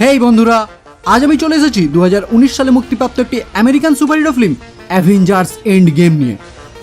হেই বন্ধুরা, আজ আমি চলে এসেছি 2019 সালে মুক্তিপ্রাপ্ত একটি American superhero film Avengers Endgame নিয়ে।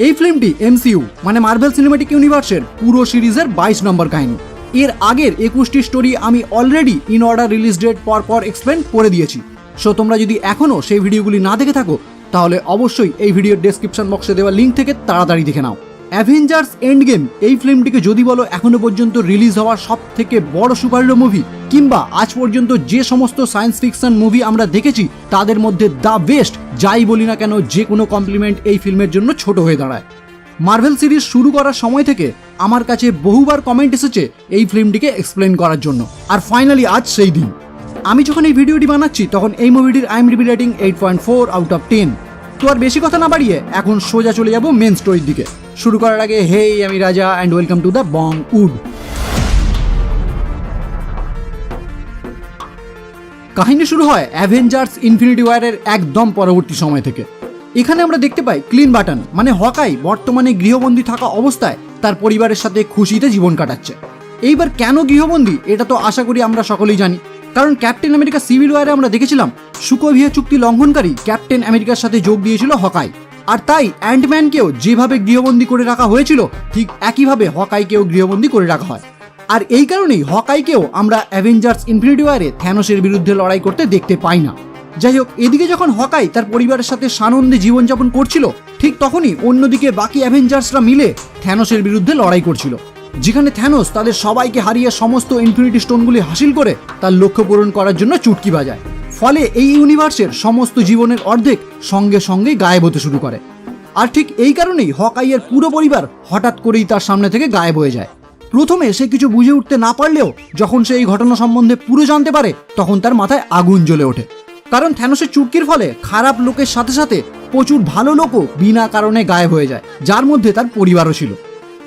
এই ফিল্মটি এমসিইউ মানে মার্ভেল সিনেম্যাটিক ইউনিভার্সের পুরো সিরিজের 22 নম্বর কাহিনী। এর আগের 21টি স্টোরি আমি already in order release date পর এক্সপ্লেন করে দিয়েছি। সো তোমরা যদি এখনও সেই ভিডিওগুলি না দেখে থাকো তাহলে অবশ্যই এই ভিডিওর ডেসক্রিপশন বক্সে দেওয়া লিঙ্ক থেকে তাড়াতাড়ি দেখে নাও। অ্যাভেঞ্জার্স এন্ড গেম এই ফিল্মটিকে যদি বলো এখনো পর্যন্ত রিলিজ হওয়া সব থেকে বড় সুপারহিরো মুভি কিংবা আজ পর্যন্ত যে সমস্ত সায়েন্স ফিকশন মুভি আমরা দেখেছি তাদের মধ্যে দ্য বেস্ট, যাই বলি না কেন যে কোনো কমপ্লিমেন্ট এই ফিল্মের জন্য ছোট হয়ে দাঁড়ায়। মার্ভেল সিরিজ শুরু করার সময় থেকে আমার কাছে বহুবার কমেন্ট এসেছে এই ফিল্মটিকে এক্সপ্লেন করার জন্য, আর ফাইনালি আজ সেই দিন। আমি যখন এই ভিডিওটি বানাচ্ছি তখন এই মুভিটির IMDb রেটিং 8.4 আউট অফ 10। তো আর বেশি কথা না বাড়িয়ে এখন সোজা চলে যাব মেন স্টোরির দিকে। শুরু করার আগে হেই, আমি Raja and welcome to the Bong wood. কাহিনী শুরু হয় অ্যাভেঞ্জার্স ইনফিনিটি ওয়ারের একদম পরবর্তী সময় থেকে। এখানে আমরা দেখতে পাই ক্লিন বাটন মানে হকাই বর্তমানে গৃহবন্দী থাকা অবস্থায় তার পরিবারের সাথে খুশিতে জীবন কাটাচ্ছে। এইবার কেন গৃহবন্দী এটা তো আশা করি আমরা সকলেই জানি, কারণ ক্যাপ্টেন আমেরিকা সিভিল ওয়ারে আমরা দেখেছিলাম সুকোভিয়া চুক্তি লঙ্ঘনকারী ক্যাপ্টেন আমেরিকার সাথে যোগ দিয়েছিল হকাই, আর তাই অ্যান্টম্যানকেও যেভাবে গৃহবন্দী করে রাখা হয়েছিল ঠিক একইভাবে হকাইকেও গৃহবন্দী করে রাখা হয়। আর এই কারণেই হকাইকেও আমরা অ্যাভেঞ্জার্স ইনফিনিটি ওয়ারে থ্যানোসের বিরুদ্ধে লড়াই করতে দেখতে পাই না। যাই হোক, এদিকে যখন হকাই তার পরিবারের সাথে সানন্দে জীবনযাপন করছিল ঠিক তখনই অন্যদিকে বাকি অ্যাভেঞ্জার্সরা মিলে থ্যানোসের বিরুদ্ধে লড়াই করছিল, যেখানে থ্যানোস তাদের সবাইকে হারিয়ে সমস্ত ইনফিনিটি স্টোনগুলি হাসিল করে তার লক্ষ্য পূরণ করার জন্য চুটকি বাজায়। ফলে এই ইউনিভার্সের সমস্ত জীবনের অর্ধেক সঙ্গে সঙ্গেই গায়েব হতে শুরু করে। আর ঠিক এই কারণেই হকাইয়ের পুরো পরিবার হঠাৎ করেই তার সামনে থেকে গায়েব হয়ে যায়। প্রথমে সে কিছু বুঝে উঠতে না পারলেও যখন সে এই ঘটনা সম্বন্ধে পুরো জানতে পারে তখন তার মাথায় আগুন জ্বলে ওঠে, কারণ থ্যানোসের চুটকির ফলে খারাপ লোকের সাথে সাথে প্রচুর ভালো লোকও বিনা কারণে গায়েব হয়ে যায়, যার মধ্যে তার পরিবারও ছিল।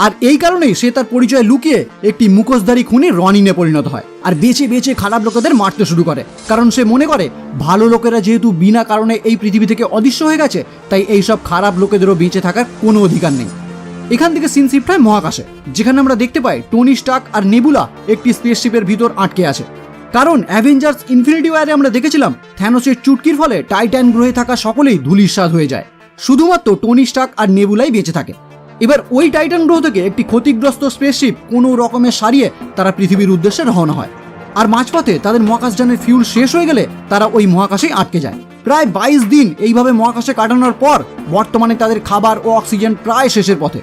আর এই কারণেই সে তার পরিচয় লুকিয়ে একটি মুখোশধারী খুনি রনিনে পরিণত হয় আর বেছে বেছে খারাপ লোকেদের মারতে শুরু করে, কারণ সে মনে করে ভালো লোকেরা যেহেতু বিনা কারণে এই পৃথিবী থেকে অদৃশ্য হয়ে গেছে তাই এইসব খারাপ লোকেদেরও বেঁচে থাকার কোনো অধিকার নেই। এখান থেকে সিন শিফট হয় মহাকাশে, যেখানে আমরা দেখতে পাই টনি স্টার্ক আর নেবুলা একটি স্পেসশিপের ভিতর আটকে আছে। কারণ অ্যাভেঞ্জার্স ইনফিনিটি ওয়ারে আমরা দেখেছিলাম থ্যানোসের চুটকির ফলে টাইটান গ্রহে থাকা সকলেই ধূলিসাৎ হয়ে যায়, শুধুমাত্র টনি স্টার্ক আর নেবুলাই বেঁচে থাকে। এবার ওই টাইটান গ্রহ থেকে একটি ক্ষতিগ্রস্ত স্পেসশিপ কোনো রকমের সারিয়ে তারা পৃথিবীর উদ্দেশ্যে রওনা হয়, আর মাঝপথে তাদের মহাকাশযানের ফিউল শেষ হয়ে গেলে তারা ওই মহাকাশেই আটকে যায়। প্রায় 22 দিন এইভাবে মহাকাশে কাটানোর পর বর্তমানে তাদের খাবার ও অক্সিজেন প্রায় শেষের পথে।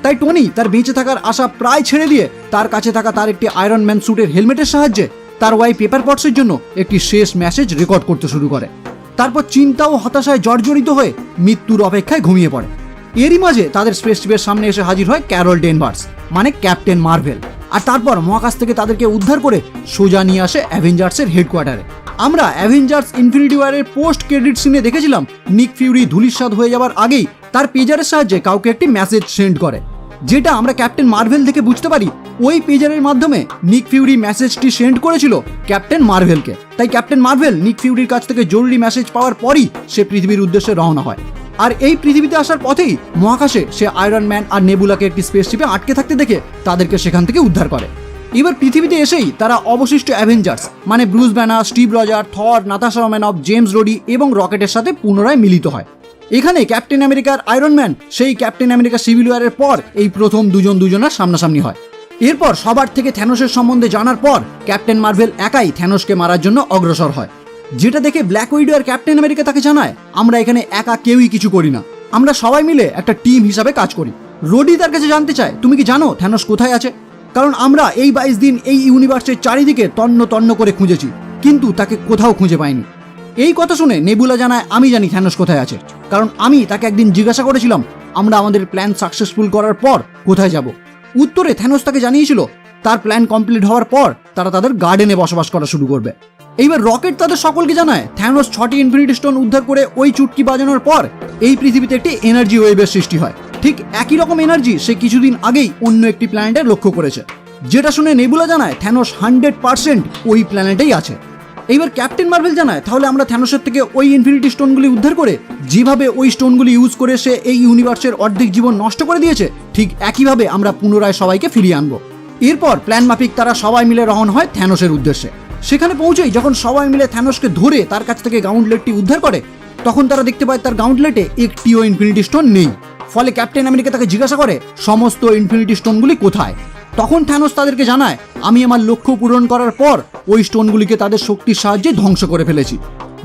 তাই টনি তার বেঁচে থাকার আশা প্রায় ছেড়ে দিয়ে তার কাছে থাকা তার একটি আয়রন ম্যান স্যুটের হেলমেটের সাহায্যে তার ওয়াই পেপার পটসের জন্য একটি শেষ মেসেজ রেকর্ড করতে শুরু করে। তারপর চিন্তা ও হতাশায় জর্জরিত হয়ে মৃত্যুর অপেক্ষায় ঘুমিয়ে পড়ে। এরই মাঝে তাদের স্পেসশিপের সামনে এসে হাজির হয় ক্যারল ডেনভার্স মানে ক্যাপ্টেন মার্ভেল, আর তারপর মহাকাশ থেকে তাদেরকে উদ্ধার করে সোজা নিয়ে আসে অ্যাভেঞ্জার্সের হেডকোয়ার্টারে। আমরা অ্যাভেঞ্জার্স ইনফিনিটি ওয়ারের পোস্ট ক্রেডিট সিনে দেখেছিলাম নিক ফিউরি ধূলিসাৎ হয়ে যাওয়ার আগেই তার পেজারের সাহায্যে কাউকে একটি মেসেজ সেন্ড করে, যেটা আমরা ক্যাপ্টেন মার্ভেল থেকে বুঝতে পারি ওই পেজারের মাধ্যমে নিক ফিউরি মেসেজটি সেন্ড করেছিল ক্যাপ্টেন মার্ভেলকে। তাই ক্যাপ্টেন মার্ভেল নিক ফিউরির কাছ থেকে জরুরি মেসেজ পাওয়ার পরই সে পৃথিবীর উদ্দেশ্যে রওনা হয়। আর এই পৃথিবীতে আসার পথেই মহাকাশে সে আয়রন ম্যান আর নেবুলাকে একটি স্পেসশিপে আটকে থাকতে দেখে তাদেরকে সেখান থেকে উদ্ধার করে। এবার পৃথিবীতে এসেই তারা অবশিষ্ট অ্যাভেঞ্জার্স মানে ব্রুস ব্যানার, স্টিভ রজার, থর, নাতাশা রোমানফ, জেমস রোডি এবং রকেটের সাথে পুনরায় মিলিত হয়। এখানে ক্যাপ্টেন আমেরিকার আয়রন ম্যান সেই ক্যাপ্টেন আমেরিকা সিভিল ওয়ারের পর এই প্রথম দুজনের সামনাসামনি হয়। এরপর সবার থেকে থ্যানোসের সম্বন্ধে জানার পর ক্যাপ্টেন মার্ভেল একাই থ্যানোসকে মারার জন্য অগ্রসর হয়, যেটা দেখে ব্ল্যাক উইডো আর ক্যাপ্টেন আমেরিকা তাকে জানায় আমরা এখানে একা কেউই কিছু করি না, আমরা সবাই মিলে একটা টিম হিসাবে কাজ করি। রোডি তার কাছে জানতে চায় তুমি কি জানো থ্যানোস কোথায় আছে, কারণ আমরা এই 22 দিন এই ইউনিভার্সের চারিদিকে তন্ন করে খুঁজেছি কিন্তু তাকে কোথাও খুঁজে পাইনি। এই কথা শুনে নেবুলা জানায় আমি জানি থ্যানোস কোথায় আছে, কারণ আমি তাকে একদিন জিজ্ঞাসা করেছিলাম আমরা আমাদের প্ল্যান সাকসেসফুল করার পর কোথায় যাব। উত্তরে থ্যানোস তাকে জানিয়েছিল তার প্ল্যান কমপ্লিট হওয়ার পর তারা তাদের গার্ডেনে বসবাস করা শুরু করবে। এইবার রকেট তাদের সকলকে জানায় থ্যানোস 6টি ইনফিনিটি স্টোন উদ্ধার করে ওই চুটকি বাজানোর পর এই পৃথিবীতে একটি এনার্জি ওয়েভের সৃষ্টি হয়। ঠিক একই রকম এনার্জি সে কিছুদিন আগেই অন্য একটি প্ল্যানেটে লক্ষ্য করেছে, যেটা শুনে নেবুলা জানায় থ্যানোস 100% ওই প্ল্যানেটেই আছে। এইবার ক্যাপ্টেন মার্ভেল জানায় তাহলে আমরা থ্যানোসের থেকে ওই ইনফিনিটি স্টোনগুলি উদ্ধার করে যেভাবে ওই স্টোনগুলি ইউজ করে সে এই ইউনিভার্সের অর্ধেক জীবন নষ্ট করে দিয়েছে ঠিক একইভাবে আমরা পুনরায় সবাইকে ফিরিয়ে আনবো। এরপর প্ল্যান মাফিক তারা সবাই মিলে রওনা হয় থ্যানোসের উদ্দেশ্যে। সেখানে পৌঁছেই যখন সবাই মিলে থ্যানোসকে ধরে তার কাছ থেকে গাউন্টলেটটি উদ্ধার করে, তখন তারা দেখতে পায় তার গাউন্টলেটে একটিও ইনফিনিটি স্টোন নেই। ফলে ক্যাপ্টেন আমেরিকা তাকে জিজ্ঞাসা করে সমস্ত ইনফিনিটি স্টোনগুলি কোথায়। তখন থ্যানোস তাদেরকে জানায়, আমি আমার লক্ষ্য পূরণ করার পর ওই স্টোনগুলিকে তাদের শক্তির সাহায্যে ধ্বংস করে ফেলেছি,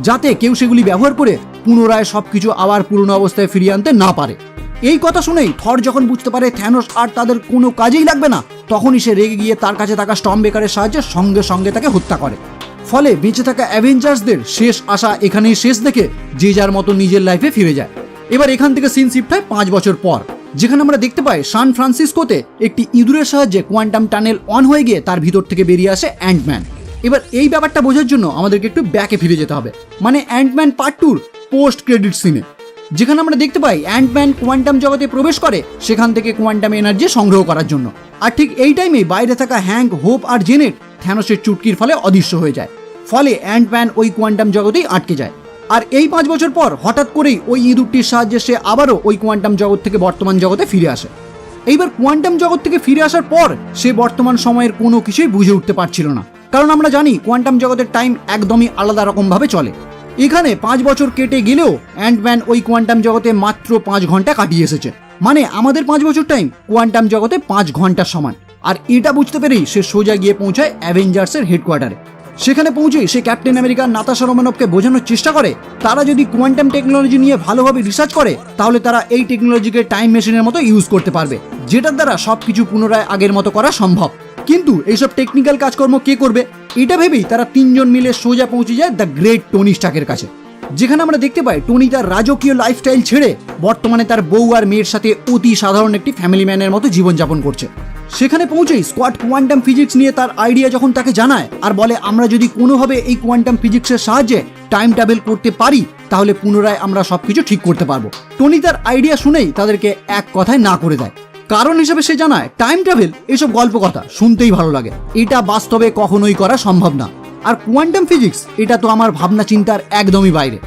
যাতে কেউ সেগুলি ব্যবহার করে পুনরায় সবকিছু আবার পুরনো অবস্থায় ফিরিয়ে আনতে না পারে। এই কথা শুনেই থর যখন বুঝতে পারে থ্যানোস আর তাদের কোনো কাজেই লাগবে না, তখনই সে রেগে গিয়ে তার কাছে থাকা স্টর্মব্রেকারের সাহায্যে সঙ্গে সঙ্গে তাকে হত্যা করে। ফলে বেঁচে থাকা অ্যাভেঞ্জার্সদের শেষ আশা এখানেই শেষ দেখে যে যার মতো নিজের লাইফে ফিরে যায়। এবার এখান থেকে সিন শিফট হয় 5 বছর পর, যেখানে আমরা দেখতে পাই সান ফ্রান্সিসকোতে একটি ইঁদুরের সাহায্যে কোয়ান্টাম টানেল অন হয়ে গিয়ে তার ভিতর থেকে বেরিয়ে আসে অ্যান্টম্যান। এবার এই ব্যাপারটা বোঝার জন্য আমাদেরকে একটু ব্যাকে ফিরে যেতে হবে, মানে অ্যান্টম্যান পার্ট 2 পোস্ট ক্রেডিট সিনে, যেখানে আমরা দেখতে পাই অ্যান্টম্যান কোয়ান্টাম জগতে প্রবেশ করে সেখান থেকে কোয়ান্টাম এনার্জি সংগ্রহ করার জন্য। আর ঠিক এই টাইমে বাইরে থাকা হ্যাঙ্ক, হোপ আর জেনেট থ্যানোসের চুটকির ফলে অদৃশ্য হয়ে যায়। ফলে অ্যান্টম্যান ওই কোয়ান্টাম জগতেই আটকে যায়। আর এই 5 বছর পর হঠাৎ করেই ওই ইঁদুরটির সাহায্যে সে আবারও ওই কোয়ান্টাম জগৎ থেকে বর্তমান জগতে ফিরে আসে। এইবার কোয়ান্টাম জগৎ থেকে ফিরে আসার পর সে বর্তমান সময়ের কোনো কিছুই বুঝে উঠতে পারছিল না, কারণ আমরা জানি কোয়ান্টাম জগতের টাইম একদমই আলাদা রকমভাবে চলে। এখানে 5 বছর কেটে গেলেও অ্যান্টম্যান ওই কোয়ান্টাম জগতে মাত্র 5 ঘন্টা কাটিয়ে এসেছে, মানে আমাদের 5 বছর টাইম কোয়ান্টাম জগতে 5 ঘন্টার সমান। আর এটা বুঝতে পেরেই সে সোজা গিয়ে পৌঁছায় অ্যাভেঞ্জার্সের হেডকোয়ার্টারে। সেখানে পৌঁছেই সে ক্যাপ্টেন আমেরিকা নাতাশা রোমানভকে বোঝানোর চেষ্টা করে তারা যদি কোয়ান্টাম টেকনোলজি নিয়ে ভালোভাবে রিসার্চ করে তাহলে তারা এই টেকনোলজিকে টাইম মেশিনের মতো ইউজ করতে পারবে, যেটার দ্বারা সবকিছু পুনরায় আগের মতো করা সম্ভব। কিন্তু এইসব টেকনিক্যাল কাজকর্ম কে করবে, এটা ভেবেই তারা 3 জন মিলে সোজা পৌঁছে যায় দ্য গ্রেট টনি স্টার্কের কাছে, যেখানে আমরা দেখতে পাই টনি তার রাজকীয় লাইফস্টাইল ছেড়ে বর্তমানে তার বউ আর মেয়ের সাথে অতি সাধারণ একটি ফ্যামিলি ম্যানের মতো জীবনযাপন করছে। সেখানে পৌঁছেই স্কোয়াড কোয়ান্টাম ফিজিক্স নিয়ে তার আইডিয়া যখন তাকে জানায় আর বলে আমরা যদি কোনোভাবে এই কোয়ান্টাম ফিজিক্সের সাহায্যে টাইম ট্রাভেল করতে পারি তাহলে পুনরায় আমরা সবকিছু ঠিক করতে পারবো। টনি তার আইডিয়া শুনেই তাদেরকে এক কথায় না করে দেয়। কারণ হিসেবে সে জানায় টাইম ট্রাভেল এসব গল্প কথা শুনতেই ভালো লাগে, এটা বাস্তবে কখনোই করা সম্ভব না। আর কোয়ান্টাম ফিজিক্স এটা তো আমার ভাবনা চিন্তার একদমই বাইরে।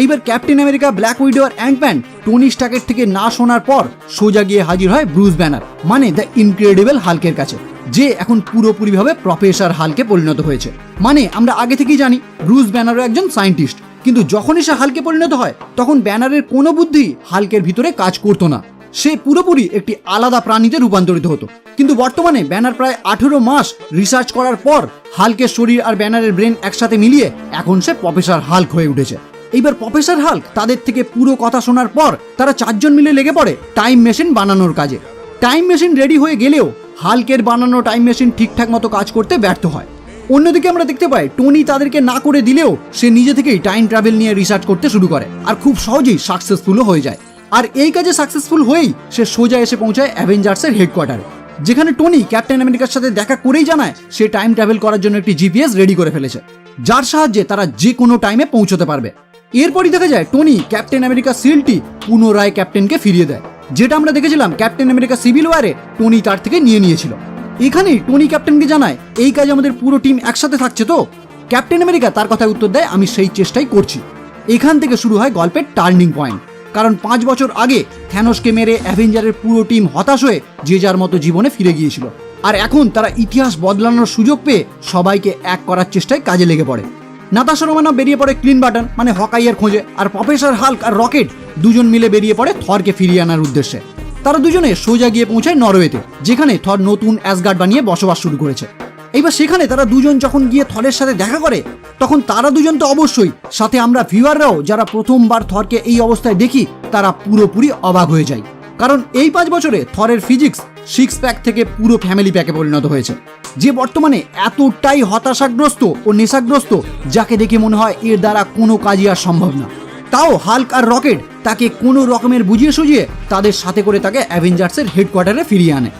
এইবার ক্যাপ্টেন আমেরিকা, ব্ল্যাক উইডো আর অ্যান্টম্যান টনি স্টার্কের থেকে না শোনার পর সোজা গিয়ে হাজির হয় ব্রুস ব্যানার, মানে দ্য ইনক্রেডিবল হাল্কের কাছে, যে এখন পুরোপুরিভাবে প্রফেসর হাল্কে পরিণত হয়েছে। মানে আমরা আগে থেকেই জানি ব্রুস ব্যানারও একজন সায়েন্টিস্ট, কিন্তু যখনই সে হাল্কে পরিণত হয় তখন ব্যানারের কোনো বুদ্ধি হাল্কের ভিতরে কাজ করতো না, সে পুরোপুরি একটি আলাদা প্রাণীতে রূপান্তরিত হতো। কিন্তু বর্তমানে ব্যানার প্রায় 18 মাস রিসার্চ করার পর হাল্কের শরীর আর ব্যানারের ব্রেন একসাথে মিলিয়ে এখন সে প্রফেসর হাল্ক হয়ে উঠেছে। এইবার প্রফেসর হাল্ক তাদের থেকে পুরো কথা শোনার পর তারা 4 জন মিলে লেগে পড়ে টাইম মেশিন বানানোর কাজে। টাইম মেশিন রেডি হয়ে গেলেও হাল্কের বানানো টাইম মেশিন ঠিকঠাক মতো কাজ করতে ব্যর্থ হয়। অন্যদিকে আমরা দেখতে পাই টনি তাদেরকে না করে দিলেও সে নিজে থেকেই টাইম ট্রাভেল নিয়ে রিসার্চ করতে শুরু করে আর খুব সহজেই সাকসেসফুলও হয়ে যায়। আর এই কাজে সাকসেসফুল হয়েই সে সোজা এসে পৌঁছায় অ্যাভেঞ্জার্সের হেডকোয়ার্টারে, যেখানে টনি ক্যাপ্টেন আমেরিকার সাথে দেখা করেই জানায় সে টাইম ট্রাভেল করার জন্য একটি জিপিএস রেডি করে ফেলেছে, যার সাহায্যে তারা যে কোনো টাইমে পৌঁছতে পারবে। এরপরই দেখা যায় টনি ক্যাপ্টেন আমেরিকা সিলটি পুনরায় ক্যাপ্টেনকে ফিরিয়ে দেয়, যেটা আমরা দেখেছিলাম ক্যাপ্টেন আমেরিকা সিভিল ওয়ারে টনি তার থেকে নিয়েছিল। এখানেই টনি ক্যাপ্টেনকে জানায় এই কাজে আমাদের পুরো টিম একসাথে থাকছে তো। ক্যাপ্টেন আমেরিকা তার কথায় উত্তর দেয় আমি সেই চেষ্টাই করছি। এখান থেকে শুরু হয় গল্পের টার্নিং পয়েন্ট, কারণ 5 বছর আগে থ্যানোসকে মেরে অ্যাভেঞ্জারের পুরো টিম হতাশ হয়ে যে যার মতো জীবনে ফিরে গিয়েছিল, আর এখন তারা ইতিহাস বদলানোর সুযোগ পেয়ে সবাইকে এক করার চেষ্টায় কাজে লেগে পড়ে। নাতাশা রোমানভ বেরিয়ে পড়ে ক্লিন বাটন মানে হকাইয়ের খোঁজে, আর প্রফেসর হাল্ক আর রকেট দুজন মিলে বেরিয়ে পড়ে থরকে ফিরিয়ে আনার উদ্দেশ্যে। তারা দুজনে সোজা গিয়ে পৌঁছায় নরওয়েতে, যেখানে থর নতুন অ্যাসগার্ড বানিয়ে বসবাস শুরু করেছে। এইবার সেখানে তারা দুজন যখন গিয়ে থরের সাথে দেখা করে তখন তারা দুজন তো অবশ্যই, সাথে আমরা ভিউয়াররাও যারা প্রথমবার থরকে এই অবস্থায় দেখি তারা পুরোপুরি অবাক হয়ে যায়, কারণ এই 5 বছরে থরের ফিজিক্স 6 প্যাক থেকে পুরো ফ্যামিলি প্যাকে পরিণত হয়েছে, যে বর্তমানে এতটাই হতাশাগ্রস্ত ও নেশাগ্রস্ত যাকে দেখে মনে হয় এর দ্বারা কোনো কাজই আর সম্ভব না। তাও হাল্ক আর রকেট তাকে কোনো রকমের বুঝিয়ে সুঝিয়ে তাদের সাথে করে তাকে অ্যাভেঞ্জার্সের হেডকোয়ার্টারে ফিরিয়ে আনে।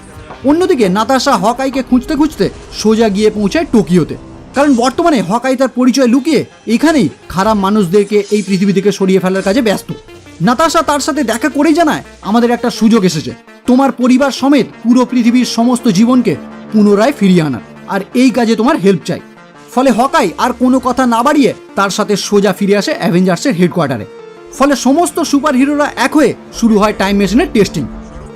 অন্যদিকে নাতাশা হকাইকে খুঁজতে খুঁজতে সোজা গিয়ে পৌঁছায় টোকিওতে, কারণ বর্তমানে হকাই তার পরিচয় লুকিয়ে এখানেই খারাপ মানুষদেরকে এই পৃথিবী থেকে সরিয়ে ফেলার কাজে ব্যস্ত। নাতাশা তার সাথে দেখা করেই জানায় আমাদের একটা সুযোগ এসেছে, তোমার পরিবার সমেত পুরো পৃথিবীর সমস্ত জীবনকে পুনরায় ফিরিয়ে আনার, আর এই কাজে তোমার হেল্প চাই। ফলে হকাই আর কোনো কথা না বাড়িয়ে তার সাথে সোজা ফিরে আসে অ্যাভেঞ্জার্সের হেডকোয়ার্টারে। ফলে সমস্ত সুপার হিরোরা এক হয়ে শুরু হয় টাইম মেশিনের টেস্টিং।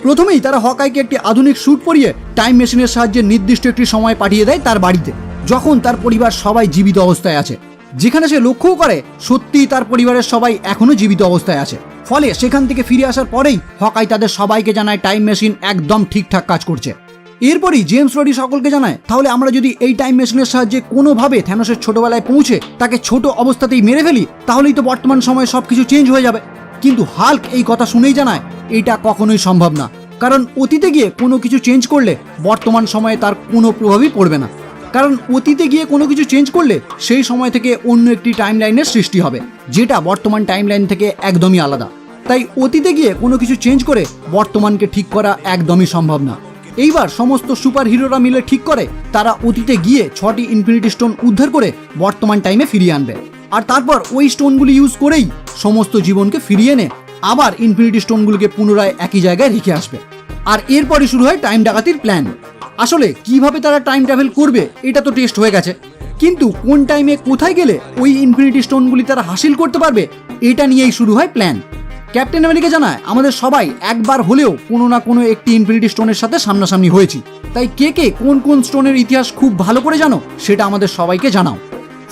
প্রথমেই তারা হকাইকে একটি আধুনিক স্যুট পরিয়ে টাইম মেশিনের সাহায্যে নির্দিষ্ট একটি সময় পাঠিয়ে দেয় তার বাড়িতে, যখন তার পরিবার সবাই জীবিত অবস্থায় আছে, যেখানে সে লক্ষ্যও করে সত্যিই তার পরিবারের সবাই এখনো জীবিত অবস্থায় আছে। ফলে সেখান থেকে ফিরে আসার পরেই হকাই তাদের সবাইকে জানায় টাইম মেশিন একদম ঠিকঠাক কাজ করছে। এরপরই জেমস রডি সকলকে জানায়, তাহলে আমরা যদি এই টাইম মেশিনের সাহায্যে কোনোভাবে থ্যানোসের ছোটবেলায় পৌঁছে তাকে ছোট অবস্থাতেই মেরে ফেলি, তাহলেই তো বর্তমান সময়ে সবকিছু চেঞ্জ হয়ে যাবে। কিন্তু হাল্ক এই কথা শুনেই জানায় এটা কখনোই সম্ভব না, কারণ অতীতে গিয়ে কোনো কিছু চেঞ্জ করলে বর্তমান সময়ে তার কোনো প্রভাবই পড়বে না। কারণ অতীতে গিয়ে কোনো কিছু চেঞ্জ করলে সেই সময় থেকে অন্য একটি টাইম লাইনের সৃষ্টি হবে, যেটা বর্তমান টাইম লাইন থেকে একদমই আলাদা। তাই অতীতে গিয়ে কোনো কিছু চেঞ্জ করে বর্তমানকে ঠিক করা একদমই সম্ভব না। এইবার সমস্ত সুপার হিরোরা মিলে ঠিক করে তারা অতীতে গিয়ে 6টি ইনফিনিটি স্টোন উদ্ধার করে বর্তমান টাইমে ফিরিয়ে আনবে, আর তারপর ওই স্টোনগুলি ইউজ করেই সমস্ত জীবনকে ফিরিয়ে এনে আবার ইনফিনিটি স্টোনগুলোকে পুনরায় একই জায়গায় রেখে আসবে। আর এরপরই শুরু হয় টাইম ডাকাতির প্ল্যান। আসলে কিভাবে তারা টাইম ট্রাভেল করবে এটা তো টেস্ট হয়ে গেছে, কিন্তু কোন টাইমে কোথায় গেলে ওই ইনফিনিটি স্টোনগুলি তারা হাসিল করতে পারবে এটা নিয়েই শুরু হয় প্ল্যান। ক্যাপ্টেন আমেরিকা জানায়, আমাদের সবাই একবার হলেও কোনো না কোনো একটি ইনফিনিটি স্টোনের সাথে সামনাসামনি হয়েছি, তাই কে কে কোন কোন স্টোনের ইতিহাস খুব ভালো করে জানো সেটা আমাদের সবাইকে জানাও।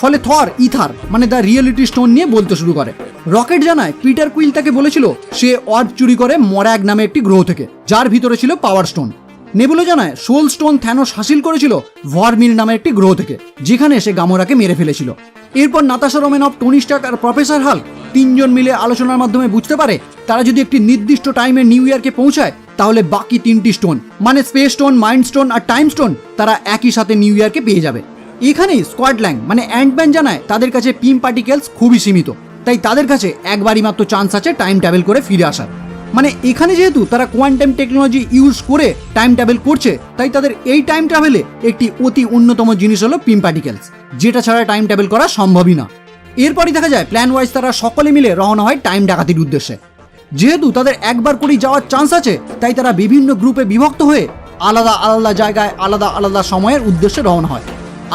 ফলে থর ইথার মানে দ্য রিয়েলিটি স্টোন নিয়ে বলতে শুরু করে। রকেট জানায়, পিটার কুইল তাকে বলেছিল সে অর্ব চুরি করে মরাগ নামে একটি গ্রহ থেকে, যার ভিতরে ছিল পাওয়ার স্টোন। নেবুলা জানায়, সোল স্টোন থ্যানোস হাসিল করেছিল ভরমির নামে একটি গ্রহ থেকে, যেখানে সে গামোরাকে মেরে ফেলেছিল। এরপর নাতাশা রোমানফ, টনি স্টার্ক আর প্রফেসর হাল্ক তিনজন মিলে আলোচনার মাধ্যমে বুঝতে পারে তারা যদি একটি নির্দিষ্ট টাইমে নিউ ইয়র্কে পৌঁছায়, তাহলে বাকি 3টি স্টোন মানে স্পেস স্টোন, মাইন্ড স্টোন আর টাইম স্টোন তারা একই সাথে নিউ ইয়র্কে পেয়ে যাবে। এখানেই স্কোয়াড ল্যাং মানে অ্যান্টম্যান জানায় তাদের কাছে পিম পার্টিকেলস খুবই সীমিত, তাই তাদের কাছে একবারই মাত্র চান্স আছে টাইম ট্রাভেল করে ফিরে আসার। মানে এখানে যেহেতু তারা কোয়ান্টাম টেকনোলজি ইউজ করে টাইম ট্রাভেল করছে, তাই তাদের এই টাইম ট্রাভেলে একটি অতি অন্যতম জিনিস হলো পিম পার্টিকেলস, যেটা ছাড়া টাইম ট্রাভেল করা সম্ভবই না। এরপরই দেখা যায় প্ল্যান ওয়াইজ তারা সকলে মিলে রওনা হয় টাইম ডাকাতির উদ্দেশ্যে। যেহেতু তাদের একবার করেই যাওয়ার চান্স আছে, তাই তারা বিভিন্ন গ্রুপে বিভক্ত হয়ে আলাদা আলাদা জায়গায় আলাদা আলাদা সময়ের উদ্দেশ্যে রওনা হয়।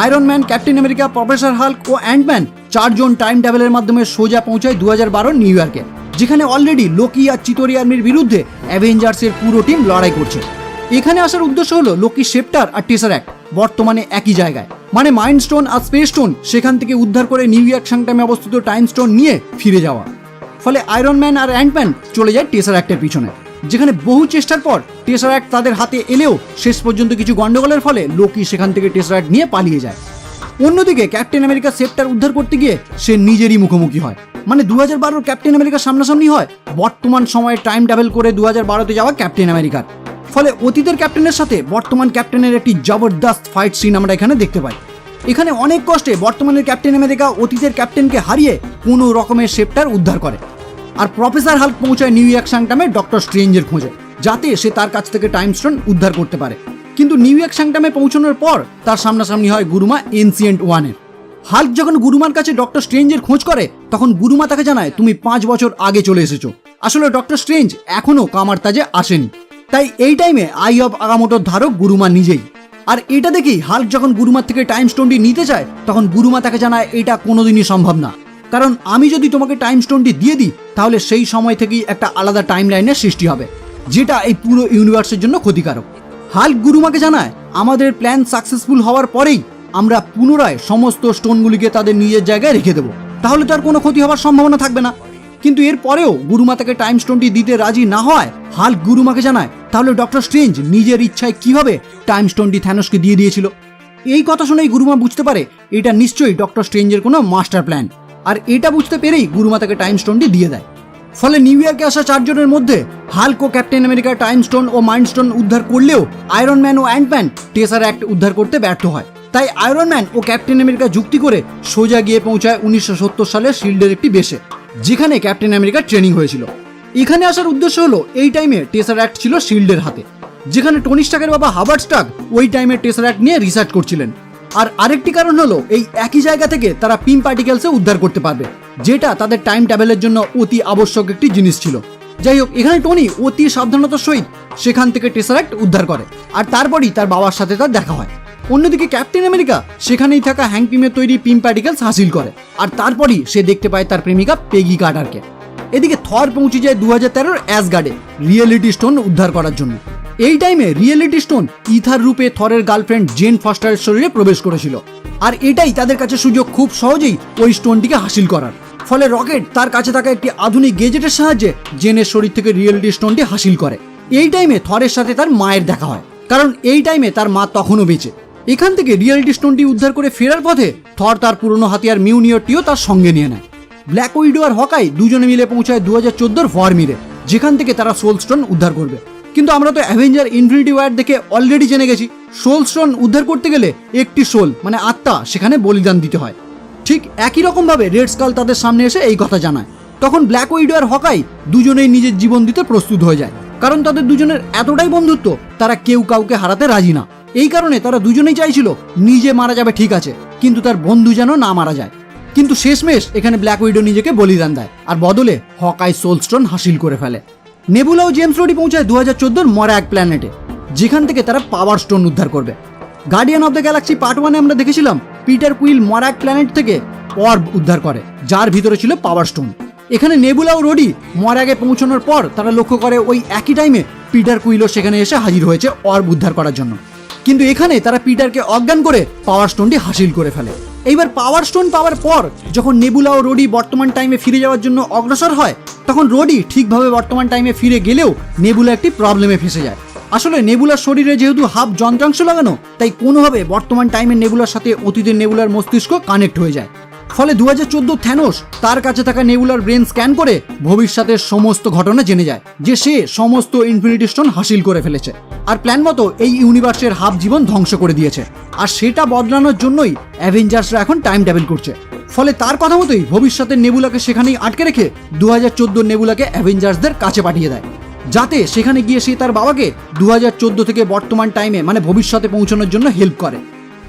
Iron man, captain America, professor Hulk ও অ্যান্টম্যান 4 জন টাইম ট্রাভেলের মাধ্যমে সোজা পৌঁছায় 2012 নিউ ইয়র্কে, যেখানে অলরেডি লোকি আর চিতোরি আর্মির বিরুদ্ধে অ্যাভেঞ্জার্সের পুরো টিম লড়াই করছে। এখানে আসার উদ্দেশ্য হলো লোকি শেপ্টার আর টেসারাক্ট বর্তমানে একই জায়গায় মানে মাইন্ড স্টোন আর স্পেস স্টোন সেখান থেকে উদ্ধার করে নিউ ইয়র্ক সাংটামে অবস্থিত টাইম স্টোন নিয়ে ফিরে যাওয়া। ফলে আয়রন ম্যান আর অ্যান্টম্যান চলে যায় টেসারাক্টের পিছনে, যেখানে বহু চেষ্টার পর টেসারাক্ট তাদের হাতে এলেও শেষ পর্যন্ত কিছু গন্ডগোলের ফলে লোকি সেখান থেকে টেসারাক্ট নিয়ে পালিয়ে যায়। অন্যদিকে ক্যাপ্টেন আমেরিকা শেপ্টার উদ্ধার করতে গিয়ে সে নিজেরই মুখোমুখি হয়, মানে 2012 ক্যাপ্টেন আমেরিকার সামনাসামনি হয় বর্তমান সময়ে টাইম ট্রাভেল করে 2012তে যাওয়া ক্যাপ্টেন আমেরিকার। ফলে অতীতের ক্যাপ্টেনের সাথে বর্তমান ক্যাপ্টেনের একটি জবরদস্ত ফাইট সিন আমরা এখানে দেখতে পাই। এখানে অনেক কষ্টে বর্তমানের ক্যাপ্টেন আমেরিকা অতীতের ক্যাপ্টেনকে হারিয়ে কোনো রকমের শেপ্টার উদ্ধার করে, আর প্রফেসর হাল্ক পৌঁছায় নিউ ইয়র্ক সাংটামে ডক্টর স্ট্রেঞ্জের খোঁজে, যাতে সে তার কাছ থেকে টাইম স্টোন উদ্ধার করতে পারে। কিন্তু নিউ ইয়র্ক সাংটামে পৌঁছানোর পর তার সামনাসামনি হয় গুরুমা এনসিয়েন্ট ওয়ানের। হাল্ক যখন গুরুমার কাছে ডক্টর স্ট্রেঞ্জের খোঁজ করে, তখন গুরুমা তাকে জানায়, তুমি 5 বছর আগে চলে এসেছো। আসলে ডক্টর স্ট্রেঞ্জ এখনো কামারতাজে আসেনি, তাই এই টাইমে আই অফ আগামোটোর ধারক গুরুমা নিজেই। আর এটা দেখেই হাল্ক যখন গুরুমার থেকে টাইম স্টোনটি নিতে চায়, তখন গুরুমা তাকে জানায় এটা কোনোদিনই সম্ভব না, কারণ আমি যদি তোমাকে টাইম স্টোনটি দিয়ে দিই, তাহলে সেই সময় থেকেই একটা আলাদা টাইম লাইনের সৃষ্টি হবে, যেটা এই পুরো ইউনিভার্সের জন্য ক্ষতিকারক। হাল্ক গুরুমাকে জানায়, আমাদের প্ল্যান সাকসেসফুল হওয়ার পরেই আমরা পুনরায় সমস্ত স্টোনগুলিকে তাদের নিজের জায়গায় রেখে দেবো, তাহলে তার কোনো ক্ষতি হওয়ার সম্ভাবনা থাকবে না। কিন্তু এর পরেও গুরুমা তাকে টাইম স্টোনটি দিতে রাজি না হয়, হাল্ক গুরুমাকে জানায়, তাহলে ডক্টর স্ট্রেঞ্জ নিজের ইচ্ছায় কিভাবে টাইম স্টোনটি থ্যানোসকে দিয়ে দিয়েছিল। এই কথা শুনেই গুরুমা বুঝতে পারে এটা নিশ্চয়ই ডক্টর স্ট্রেঞ্জের কোনো মাস্টার প্ল্যান, আর এটা বুঝতে পেরেই গুরুমা তাকে টাইম স্টোনটি দিয়ে দেয়। ফলে নিউ ইয়র্কে আসা 4 জনের মধ্যে হাল্ক ও ক্যাপ্টেন আমেরিকা টাইম স্টোন ও মাইন্ড স্টোন উদ্ধার করলেও আয়রন ম্যান ও অ্যান্টম্যান টেসারাক্ট উদ্ধার করতে ব্যর্থ হয়। তাই আয়রন ম্যান ও ক্যাপ্টেন আমেরিকা যুক্তি করে সোজা গিয়ে পৌঁছায় 1970 সালের শিল্ডের একটি বেসে, যেখানে ক্যাপ্টেন আমেরিকার ট্রেনিং হয়েছিল। এখানে আসার উদ্দেশ্য হলো এই টাইমে টেসারাক্ট ছিল শিল্ডের হাতে, যেখানে টনি স্টার্কের বাবা হাবার্ড স্টার্ক ওই টাইমে টেসারাক্ট নিয়ে রিসার্চ করছিলেন। আর আরেকটি কারণ হলো এই একই জায়গা থেকে তারা পিম পার্টিকেলসে উদ্ধার করতে পারবে, যেটা তাদের টাইম ট্রাভেলের জন্য অতি আবশ্যক একটি জিনিস ছিল। যাই হোক, এখানে টনি অতি সাবধানতার সহিত সেখান থেকে টেসারাক্ট উদ্ধার করে, আর তারপরই তার বাবার সাথে তার দেখা হয়। অন্যদিকে ক্যাপ্টেন আমেরিকা সেখানেই থাকা হ্যাঙ্ক পিমের তৈরি পিম পার্টিকেলস হাসিল করে, আর তারপরই সে দেখতে পায় তার প্রেমিকা পেগি কার্টারকে। এদিকে থর পৌঁছে যায় 2013 অ্যাসগার্ডে রিয়েলিটি স্টোন উদ্ধার করার জন্য। এই টাইমে রিয়েলিটি স্টোন ইথার রূপে থরের গার্লফ্রেন্ড জেন ফস্টারের শরীরে প্রবেশ করেছিল, আর এটাই তাদের কাছে সুযোগ খুব সহজেই ওই স্টোনটিকে হাসিল করার। ফলে রকেট তার কাছে থাকা একটি আধুনিক গেজেটের সাহায্যে জেনের শরীর থেকে রিয়েলিটি স্টোনটি হাসিল করে। এই টাইমে থরের সাথে তার মায়ের দেখা হয়, কারণ এই টাইমে তার মা তখনও বেঁচে। এখান থেকে রিয়েলিটি স্টোনটি উদ্ধার করে ফেরার পথে থর তার পুরনো হাতিয়ার মিউনিয়রটিও তার সঙ্গে নিয়ে নেয়। ব্ল্যাক উইডো আর হকাই দুজনে মিলে পৌঁছায় 2014 ভার্মিরে, যেখান থেকে তারা সোল স্টোন উদ্ধার করবে। কিন্তু আমরা তো অ্যাভেঞ্জার ইনফিনিটি ওয়ার দেখে অলরেডি জেনে গেছি সোল স্টোন উদ্ধার করতে গেলে একটি সোল মানে আত্মা সেখানে বলিদান দিতে হয়। ঠিক একই রকম ভাবে রেড স্কাল তাদের সামনে এসে এই কথা জানায়। তখন ব্ল্যাক উইডো আর হকাই দুজনেই নিজের জীবন দিতে প্রস্তুত হয়ে যায়, কারণ তাদের দুজনের এতটাই বন্ধুত্ব তারা কেউ কাউকে হারাতে রাজি না। এই কারণে তারা দুজনেই চাইছিল নিজে মারা যাবে ঠিক আছে, কিন্তু তার বন্ধু যেন না মারা যায়। কিন্তু শেষমেশ এখানে ব্ল্যাক উইডো নিজেকে বলিদান দেয়, আর বদলে হকাই সোল স্টোন হাসিল করে ফেলে। নেবুলা ও জেমস রডি পৌঁছায় 2014 মরাগ প্ল্যানেটে, যেখান থেকে তারা পাওয়ার স্টোন উদ্ধার করবে। Guardian of the galaxy part 1-এ আমরা দেখেছিলাম পিটার কুইল মরাগ প্ল্যানেট থেকে অর্ব উদ্ধার করে, যার ভিতরে ছিল পাওয়ার স্টোন। এখানে নেবুলা ও রডি মরাগে পৌঁছানোর পর তারা লক্ষ্য করে ওই একই টাইমে পিটার কুইলও সেখানে এসে হাজির হয়েছে অর্ব উদ্ধার করার জন্য। কিন্তু এখানে তারা পিটারকে অজ্ঞান করে পাওয়ার স্টোনটি হাসিল করে ফেলে। এইবার পাওয়ার স্টোন পাওয়ার পর যখন নেবুলা ও রডি বর্তমান টাইমে ফিরে যাওয়ার জন্য অগ্রসর হয়, তখন রডি ঠিকভাবে বর্তমান টাইমে ফিরে গেলেও নেবুলা একটি প্রবলেমে ফেসে যায়। আসলে নেবুলার শরীরে যেহেতু হাফ যন্ত্রাংশ লাগানো, তাই কোনোভাবে বর্তমান টাইমে নেবুলার সাথে অতীতের নেবুলার মস্তিষ্ক কানেক্ট হয়ে যায়। ফলে 2014 থ্যানোস তার কাছে থাকা নেবুলার ব্রেন স্ক্যান করে ভবিষ্যতের সমস্ত ঘটনা জেনে যায় যে সে সমস্ত ইনফিনিটি স্টোন হাসিল করে ফেলেছে, আর প্ল্যান মতো এই ইউনিভার্সের হাফ জীবন ধ্বংস করে দিয়েছে। আর সেটা বদলানোর জন্যই অ্যাভেঞ্জার্সরা এখন টাইম ট্রাভেল করছে। ফলে তার কথা মতোই ভবিষ্যতের নেবুলাকে সেখানেই আটকে রেখে 2014 নেবুলাকে অ্যাভেঞ্জার্সদের কাছে পাঠিয়ে দেয়, যাতে সেখানে গিয়ে সে তার বাবাকে 2014 থেকে বর্তমান টাইমে মানে ভবিষ্যতে পৌঁছানোর জন্য হেল্প করে।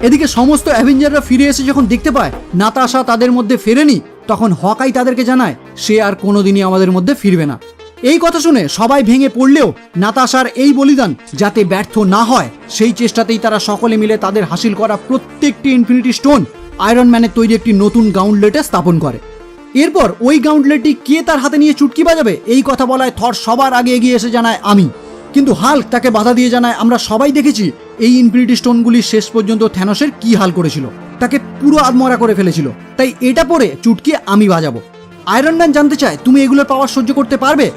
এদিকে সমস্ত অ্যাভেঞ্জাররা ফিরে এসে যখন দেখতে পায় নাতাশা তাদের মধ্যে ফেরেনি, তখন হকাই তাদেরকে জানায় সে আর কোনোদিনই আমাদের মধ্যে ফিরবে না। এই কথা শুনে সবাই ভেঙে পড়লেও নাতাশার এই বলিদান যাতে ব্যর্থ না হয় সেই চেষ্টাতেই তারা সকলে মিলে তাদের হাসিল করা প্রত্যেকটি ইনফিনিটি স্টোন আয়রন ম্যানের তৈরি একটি নতুন গাউন্টলেটে স্থাপন করে। এরপর ওই গাউন্টলেটটি কে তার হাতে নিয়ে চুটকি বাজাবে এই কথা বলায় থর সবার আগে এগিয়ে এসে জানায় আমি। কিন্তু হাল্ক তাকে বাধা দিয়ে জানায় আমরা সবাই দেখেছি এই ইনফিনিটি স্টোনগুলি শেষ পর্যন্ত থ্যানোসের কি হাল করেছিল, তাকে পুরো আধমরা করে ফেলেছিল, তাই এটা পরে চুটকি আমি বাজাবো। আয়রন ম্যান জানতে চায় তুমি এগুলোর পাওয়ার সহ্য করতে পারবে?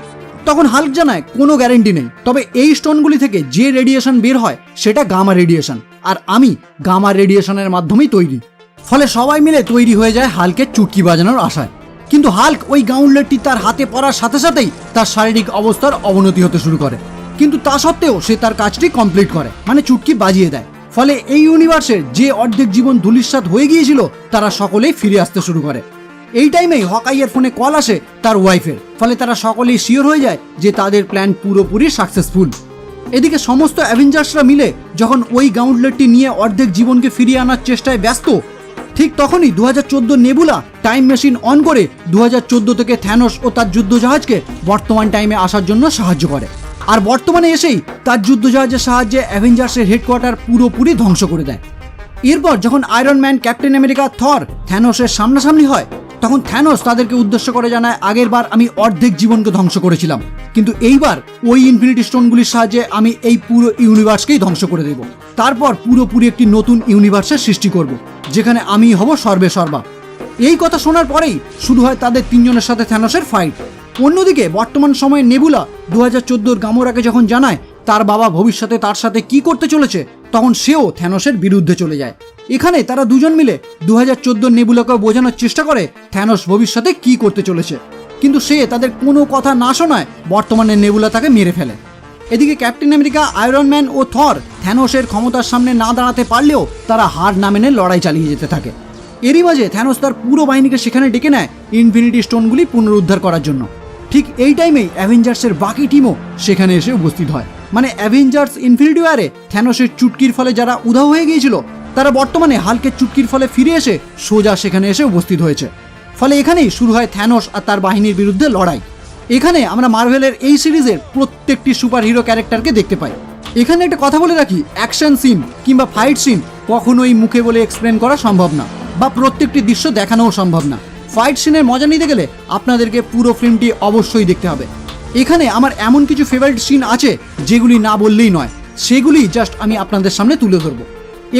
তখন হাল্ক জানায় কোনো গ্যারেন্টি নেই, তবে এই স্টোনগুলি থেকে যে রেডিয়েশন বের হয় সেটা গামা রেডিয়েশন, আর আমি গামা রেডিয়েশনের মাধ্যমেই তৈরি। ফলে সবাই মিলে তৈরি হয়ে যায় হাল্কের চুটকি বাজানোর আশায়। কিন্তু হাল্ক ওই গাউন্টলেটটি তার হাতে পড়ার সাথে সাথেই তার শারীরিক অবস্থার অবনতি হতে শুরু করে, কিন্তু তা সত্ত্বেও সে তার কাজটি কমপ্লিট করে, মানে চুটকি বাজিয়ে দেয়। ফলে এই ইউনিভার্সের যে অর্ধেক জীবন ধূলিসাৎ হয়ে গিয়েছিল তারা সকলেই ফিরে আসতে শুরু করে। এই টাইমেই হকাইয়ের ফোনে কল আসে তার ওয়াইফের, ফলে তারা সকলেই শিওর হয়ে যায় যে তাদের প্ল্যান পুরোপুরি সাকসেসফুল। এদিকে সমস্ত অ্যাভেঞ্জার্সরা মিলে যখন ওই গাউন্টলেটটি নিয়ে অর্ধেক জীবনকে ফিরিয়ে আনার চেষ্টায় ব্যস্ত, ঠিক তখনই 2014 নেবুলা টাইম মেশিন অন করে 2014 থেকে থ্যানোস ও তার যুদ্ধজাহাজকে বর্তমান টাইমে আসার জন্য সাহায্য করে, আর বর্তমানে এসেই তার যুদ্ধজাহাজের সাহায্যে অ্যাভেঞ্জার্সের হেডকোয়ার্টার পুরোপুরি ধ্বংস করে দেয়। এরপর যখন আয়রন ম্যান, ক্যাপ্টেন আমেরিকা, থর থ্যানোসের সামনাসামনি হয়, তখন থ্যানোস তাদেরকে উদ্দেশ্য করে জানায় আগের বার আমি অর্ধেক জীবনকে ধ্বংস করেছিলাম, কিন্তু এইবার ওই ইনফিনিটি স্টোনগুলির সাহায্যে আমি এই পুরো ইউনিভার্সকেই ধ্বংস করে দেব। তারপর পুরোপুরি একটি নতুন ইউনিভার্সের সৃষ্টি করব, যেখানে আমি হব সর্বে সর্বা। এই কথা শোনার পরেই শুরু হয় তাদের তিনজনের সাথে থ্যানোসের ফাইট। অন্যদিকে বর্তমান সময়ে নেবুলা 2014 গামোরাকে যখন জানায় তার বাবা ভবিষ্যতে তার সাথে কি করতে চলেছে, তখন সেও থ্যানোসের বিরুদ্ধে চলে যায়। এখানে তারা দুজন মিলে 2014 নেবুলাকে বোঝানোর চেষ্টা করে থ্যানোস ভবিষ্যতে কি করতে চলেছে, কিন্তু সে তাদের কোনো কথা না শোনায় বর্তমানে নেবুলা তাকে মেরে ফেলে। এদিকে ক্যাপ্টেন আমেরিকা, আয়রন ম্যান ও থর থ্যানোসের ক্ষমতার সামনে না দাঁড়াতে পারলেও তারা হার না মেনে লড়াই চালিয়ে যেতে থাকে। এরই মাঝে থ্যানোস তার পুরো বাহিনীকে সেখানে ডেকে নেয় ইনফিনিটি স্টোনগুলি পুনরুদ্ধার করার জন্য। ঠিক এই টাইমেই অ্যাভেঞ্জার্সের বাকি টিমও সেখানে এসে উপস্থিত হয়, মানে অ্যাভেঞ্জার্স ইনফিনিটি ওয়ারে থ্যানোসের চুটকির ফলে যারা উধাও হয়ে গিয়েছিল তারা বর্তমানে হাল্কের চুটকির ফলে ফিরে এসে সোজা সেখানে এসে উপস্থিত হয়েছে। ফলে এখানেই শুরু হয় থ্যানোস আর তার বাহিনীর বিরুদ্ধে লড়াই। এখানে আমরা মার্ভেলের এই সিরিজের প্রত্যেকটি সুপার হিরো ক্যারেক্টারকে দেখতে পাই। এখানে একটা কথা বলে রাখি, অ্যাকশন সিন কিংবা ফাইট সিন কখনোই মুখে বলে এক্সপ্লেন করা সম্ভব না, বা প্রত্যেকটি দৃশ্য দেখানোও সম্ভব না। ফাইট সিনের মজা নিতে গেলে আপনাদেরকে পুরো ফিল্মটি অবশ্যই দেখতে হবে। এখানে আমার এমন কিছু ফেভারিট সিন আছে যেগুলি না বললেই নয়, সেগুলি জাস্ট আমি আপনাদের সামনে তুলে ধরবো।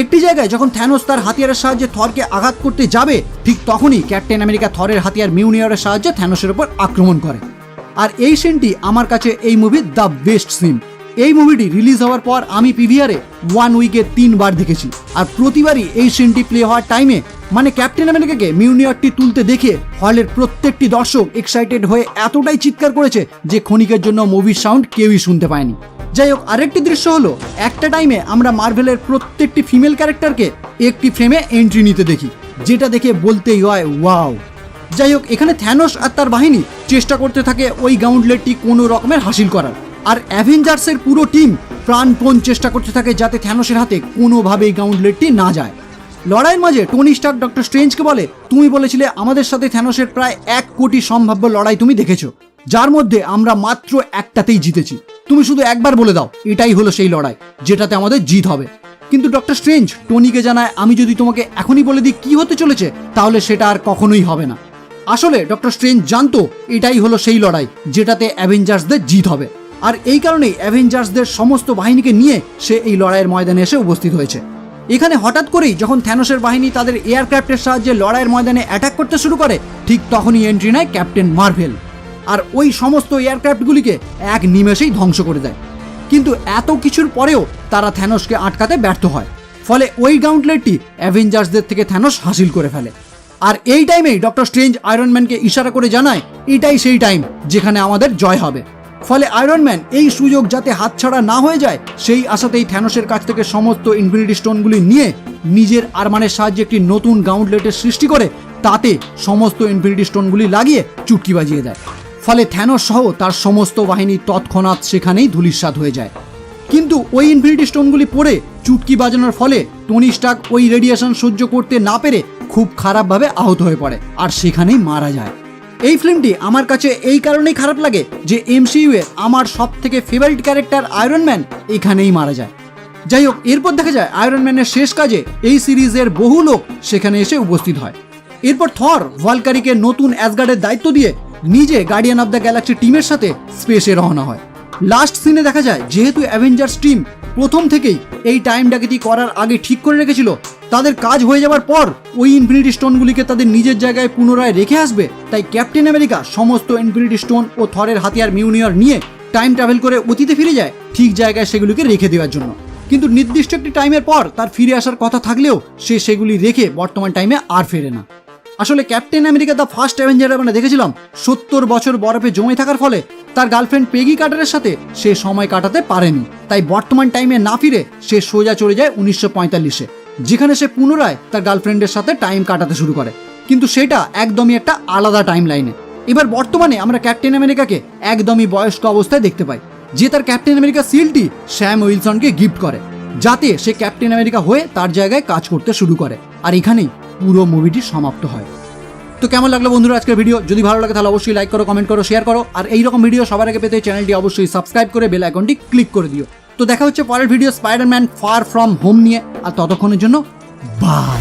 একটি জায়গায় যখন থ্যানোস তার হাতিয়ারের সাহায্যে থরকে আঘাত করতে যাবে, ঠিক তখনই ক্যাপ্টেন আমেরিকা থরের হাতিয়ার মিউনিয়রের সাহায্যে থ্যানোসের উপর আক্রমণ করে। আর এই সিনটি আমার কাছে এই মুভির দ্য বেস্ট সিন। এই মুভিটি রিলিজ হওয়ার পর আমি পিভিআরে 1 উইকে 3 বার দেখেছি, আর প্রতিবারই এই সিনটি প্লে হওয়ার টাইমে মানে ক্যাপ্টেন আমেরিকাকে মিউনিয়রটি তুলতে দেখে হলের প্রত্যেকটি দর্শক এক্সাইটেড হয়ে এতটাই চিৎকার করেছে যে ক্ষণিকের জন্য মুভির সাউন্ড কেউই শুনতে পায়নি। যাই হোক, আরেকটি দৃশ্য হলো একটা টাইমে আমরা মার্ভেলের প্রত্যেকটি ফিমেল ক্যারেক্টারকে একটি ফ্রেমে এন্ট্রি নিতে দেখি, যেটা দেখে বলতেই হয় ওয়াও। যাই হোক, এখানে থ্যানোস আর তার বাহিনী চেষ্টা করতে থাকে ওই গাউন্টলেটটি কোনো রকমের হাসিল করার, আর অ্যাভেঞ্জার্সের পুরো টিম প্রাণপণ চেষ্টা করতে থাকে যাতে থ্যানোসের হাতে কোনোভাবেই গাউন্টলেটটি না যায়। লড়াইয়ের মাঝে টনি স্টার্ক ডক্টর স্ট্রেঞ্জকে বলে, তুমি বলেছিলে আমাদের সাথে থ্যানোসের প্রায় 1 কোটি সম্ভাব্য লড়াই তুমি দেখেছো, যার মধ্যে আমরা মাত্র একটাতেই জিতেছি। তুমি শুধু একবার বলে দাও এটাই হলো সেই লড়াই যেটাতে আমাদের জিত হবে। কিন্তু ডক্টর স্ট্রেঞ্জ টনিকে জানায়, আমি যদি তোমাকে এখনই বলে দিই কি হতে চলেছে তাহলে সেটা আর কখনোই হবে না। আসলে ডক্টর স্ট্রেঞ্জ জানতো এটাই হলো সেই লড়াই যেটাতে অ্যাভেঞ্জার্সদের জিত হবে, আর এই কারণেই অ্যাভেঞ্জার্সদের সমস্ত বাহিনীকে নিয়ে সে এই লড়াইয়ের ময়দানে এসে উপস্থিত হয়েছে। এখানে হঠাৎ করেই যখন থ্যানোসের বাহিনী তাদের এয়ারক্রাফটের সাহায্যে লড়াইয়ের ময়দানে অ্যাটাক করতে শুরু করে, ঠিক তখনই এন্ট্রি নেয় ক্যাপ্টেন মার্ভেল, আর ওই সমস্ত এয়ারক্রাফটগুলিকে এক নিমেষেই ধ্বংস করে দেয়। কিন্তু এত কিছুর পরেও তারা থ্যানোসকে আটকাতে ব্যর্থ হয়, ফলে ওই গাউন্টলেটটি অ্যাভেঞ্জার্সদের থেকে থ্যানোস হাসিল করে ফেলে। আর এই টাইমেই ডক্টর স্ট্রেঞ্জ আয়রন ম্যানকে ইশারা করে জানায় এটাই সেই টাইম যেখানে আমাদের জয় হবে। ফলে আয়রন ম্যান এই সুযোগ যাতে হাতছাড়া না হয়ে যায় সেই আশাতেই থ্যানোসের কাছ থেকে সমস্ত ইনফিনিটি স্টোনগুলি নিয়ে নিজের আরমানের সাহায্যে একটি নতুন গাউন্টলেটের সৃষ্টি করে তাতে সমস্ত ইনফিনিটি স্টোনগুলি লাগিয়ে চুটকি বাজিয়ে দেয়। ফলে থ্যানোস সহ তার সমস্ত বাহিনী তৎক্ষণাৎ সেখানেই ধূলিসাৎ হয়ে যায়। কিন্তু ওই ইনফিনিটি স্টোনগুলি পড়ে চুটকি বাজানোর ফলে টনি স্টার্ক ওই রেডিয়েশন সহ্য করতে না পেরে খুব খারাপভাবে আহত হয়ে পড়ে আর সেখানেই মারা যায়। এই ফিল্মটি আমার কাছে এই কারণেই খারাপ লাগে যে এমসিইউ এর আমার সব থেকে ফেভারিট ক্যারেক্টার আয়রন ম্যান এখানেই মারা যায়। যাই হোক, এরপর দেখা যায় আয়রন ম্যানের শেষ কাজে এই সিরিজের বহু লোক সেখানে এসে উপস্থিত হয়। এরপর থর ভালকারিকে নতুন অ্যাসগার্ডের দায়িত্ব দিয়ে নিজে গার্ডিয়ান অফ দ্য গ্যালাক্সি টিমের সাথে স্পেসে রওনা হয়। লাস্ট সিনে দেখা যায় যেহেতু অ্যাভেঞ্জার্স টিম প্রথম থেকেই এই টাইম ডাকাতি করার আগে ঠিক করে রেখেছিল তাদের কাজ হয়ে যাওয়ার পর ওই ইনফিনিটি স্টোনগুলিকে তাদের নিজের জায়গায় পুনরায় রেখে আসবে, তাই ক্যাপ্টেন আমেরিকা সমস্ত ইনফিনিটি স্টোন ও থরের হাতিয়ার মিউনিয়র নিয়ে টাইম ট্রাভেল করে অতীতে ফিরে যায় ঠিক জায়গায় সেগুলিকে রেখে দেওয়ার জন্য। কিন্তু নির্দিষ্ট একটি টাইমের পর তার ফিরে আসার কথা থাকলেও সে সেগুলি রেখে বর্তমান টাইমে আর ফেরে না। আসলে captain America the first Avenger আমরা দেখেছিলাম 70 বছর বরফে জমে থাকার ফলে তার গার্লফ্রেন্ড পেগি কার্টারের সাথে সে সময় কাটাতে পারেনি, তাই বর্তমান টাইমে না ফিরে সে সোজা চলে যায় 1945-এ, যেখানে সে পুনরায় তার গার্লফ্রেন্ডের সাথে টাইম কাটাতে শুরু করে, কিন্তু সেটা একদমই একটা আলাদা টাইম লাইনে। এবার বর্তমানে আমরা ক্যাপ্টেন আমেরিকাকে একদমই বয়স্ক অবস্থায় দেখতে পাই, যে তার ক্যাপ্টেন আমেরিকা সিলটি স্যাম উইলসনকে গিফট করে যাতে সে ক্যাপ্টেন আমেরিকা হয়ে তার জায়গায় কাজ করতে শুরু করে। আর এখানেই পুরো মুভিটি সমাপ্ত হয়। তো কেমন লাগলো বন্ধুরা আজকের ভিডিও? যদি ভালো লাগে তাহলে অবশ্যই লাইক করো, কমেন্ট করো, শেয়ার করো, আর এইরকম ভিডিও সবার আগে পেতে চ্যানেলটি অবশ্যই সাবস্ক্রাইব করে বেল আইকনটি ক্লিক করে দিও। তো দেখা হচ্ছে পরের video Spiderman far from home নিয়ে, আর ততক্ষণের জন্য বাই।